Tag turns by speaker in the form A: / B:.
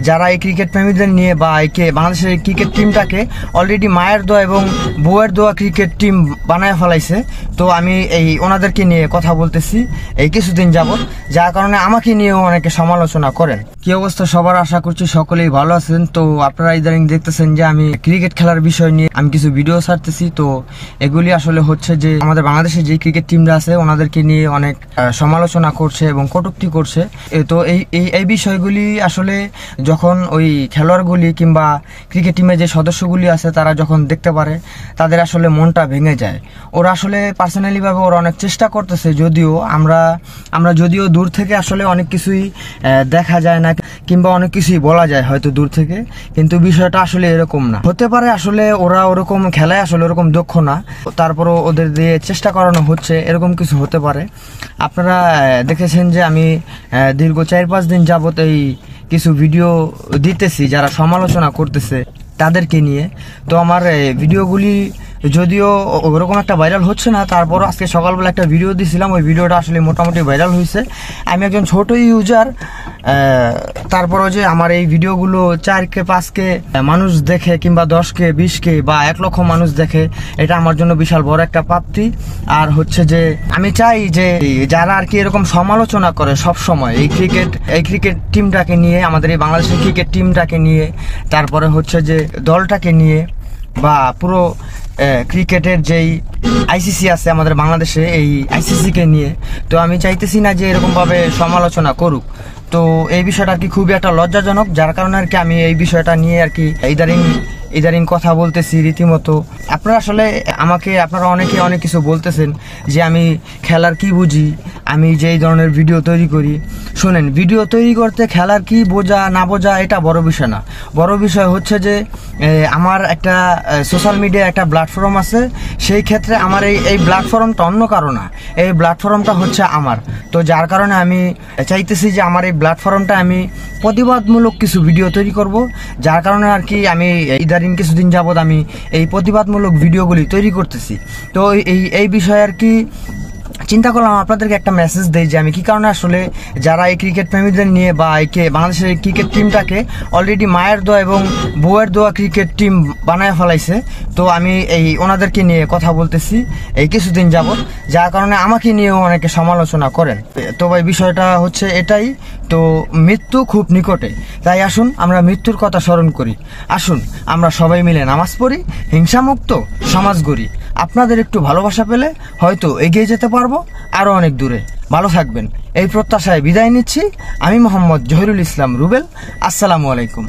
A: যারা এই ক্রিকেট প্রেমীদের নিয়ে বা বাংলাদেশের এই ক্রিকেট টিমটাকে অলরেডি মায়ের দোয়া এবং বউয়ের দোয়া ক্রিকেট টিম বানায় ফেলাইছে। তো আমি ওনাদেরকে নিয়ে কথা বলতেছি এই কিছুদিন যাবত, যার কারণে আমাকে নিয়েও অনেকে সমালোচনা করেন। কি অবস্থা সবার, আশা করছি সকলেই ভালো আছেন। তো আপনারা ইদানিং দেখতেছেন যে আমি ক্রিকেট খেলার বিষয় নিয়ে আমি কিছু ভিডিও ছাড়তেছি। তো এগুলি আসলে হচ্ছে যে আমাদের বাংলাদেশের যে ক্রিকেট টিমরা আছে ওনাদেরকে নিয়ে অনেক সমালোচনা করছে এবং কটূক্তি করছে। তো এই বিষয়গুলি আসলে যখন ওই খেলোয়াড়গুলি কিংবা ক্রিকেট টিমের যে সদস্যগুলি আছে তারা যখন দেখতে পারে তাদের আসলে মনটা ভেঙে যায়। ওরা আসলে পার্সোনালি ভাবে ওরা অনেক চেষ্টা করতেছে, যদিও আমরা যদিও দূর থেকে আসলে অনেক কিছুই দেখা যায় না কিংবা অনেক কিছুই বলা যায় হয়তো দূর থেকে, কিন্তু বিষয়টা আসলে এরকম না। হতে পারে আসলে ওরা ওরকম খেলায় আসলে ওরকম দক্ষ না, তারপরও ওদের দিয়ে চেষ্টা করানো হচ্ছে, এরকম কিছু হতে পারে। আপনারা দেখেছেন যে আমি দীর্ঘ 4-5 দিন যাবত এই কিছু ভিডিও দিতেছি যারা সমালোচনা করতেছে তাদেরকে নিয়ে। তো আমার ভিডিওগুলি যদিও ওরকম একটা ভাইরাল হচ্ছে না, তারপরও আজকে সকালবেলা একটা ভিডিও দিয়েছিলাম, ওই ভিডিওটা আসলে মোটামুটি ভাইরাল হয়েছে। আমি একজন ছোট ইউজার, তারপরও যে আমার এই ভিডিওগুলো 4K 5K মানুষ দেখে কিংবা 10K 20K বা 1 লক্ষ মানুষ দেখে, এটা আমার জন্য বিশাল বড় একটা প্রাপ্তি। আর হচ্ছে যে আমি চাই যে যারা আর কি এরকম সমালোচনা করে সব সময় এই ক্রিকেট টিমটাকে নিয়ে, আমাদের এই বাংলাদেশের ক্রিকেট টিমটাকে নিয়ে, তারপরে হচ্ছে যে দলটাকে নিয়ে বা পুরো ক্রিকেটের যেই আইসিসি আছে আমাদের বাংলাদেশে এই আইসিসিকে নিয়ে, তো আমি চাইতেছি না যে এরকমভাবে সমালোচনা করুক। তো এই বিষয়টা আর কি খুবই একটা লজ্জাজনক, যার কারণে আর কি আমি এই বিষয়টা নিয়ে আর কি ইদারিং কথা বলতেছি রীতিমতো। আপনারা অনেকে অনেক কিছু বলতেছেন যে আমি খেলার কি বুঝি, আমি যে এই ধরনের ভিডিও তৈরি করি। শোনেন, ভিডিও তৈরি করতে খেলার কি বোঝা না বোঝা এটা বড় বিষয় না। বড় বিষয় হচ্ছে যে আমার একটা সোশ্যাল মিডিয়া একটা প্ল্যাটফর্ম আছে, সেই ক্ষেত্রে আমার এই প্ল্যাটফর্মটা অন্য কারো না, এই প্ল্যাটফর্মটা হচ্ছে আমার। তো যার কারণে আমি চাইতেছি যে আমার এই প্ল্যাটফর্মটা আমি প্রতিবাদমূলক কিছু ভিডিও তৈরি করব, যার কারণে আর কি আমি ইদারিং কিছুদিন যাবত আমি এই প্রতিবাদমূলক ভিডিওগুলি তৈরি করতেছি। তো এই বিষয়ে আর কি চিন্তা করলাম আপনাদেরকে একটা মেসেজ দেই যে আমি কি কারণে আসলে যারা এই ক্রিকেট প্রেমীদের নিয়ে বা বাংলাদেশের এই ক্রিকেট টিমটাকে অলরেডি মায়ের দোয়া এবং বউয়ের দোয়া ক্রিকেট টিম বানায় ফেলাইছে। তো আমি ওনাদেরকে নিয়ে কথা বলতেছি এই কিছুদিন যাবত, যার কারণে আমাকে নিয়েও অনেকে সমালোচনা করেন। তো ভাই বিষয়টা হচ্ছে এটাই, তো মৃত্যু খুব নিকটে, তাই আসুন আমরা মৃত্যুর কথা স্মরণ করি। আসুন আমরা সবাই মিলে নামাজ পড়ি, হিংসামুক্ত সমাজ গড়ি। আপনাদের একটু ভালোবাসা পেলে হয়তো এগিয়ে যেতে পারবো আরো অনেক দূরে। ভালো থাকবেন এই প্রত্যাশায় বিদায় নিচ্ছি। আমি মোহাম্মদ জহিরুল ইসলাম রুবেল। আসসালামু আলাইকুম।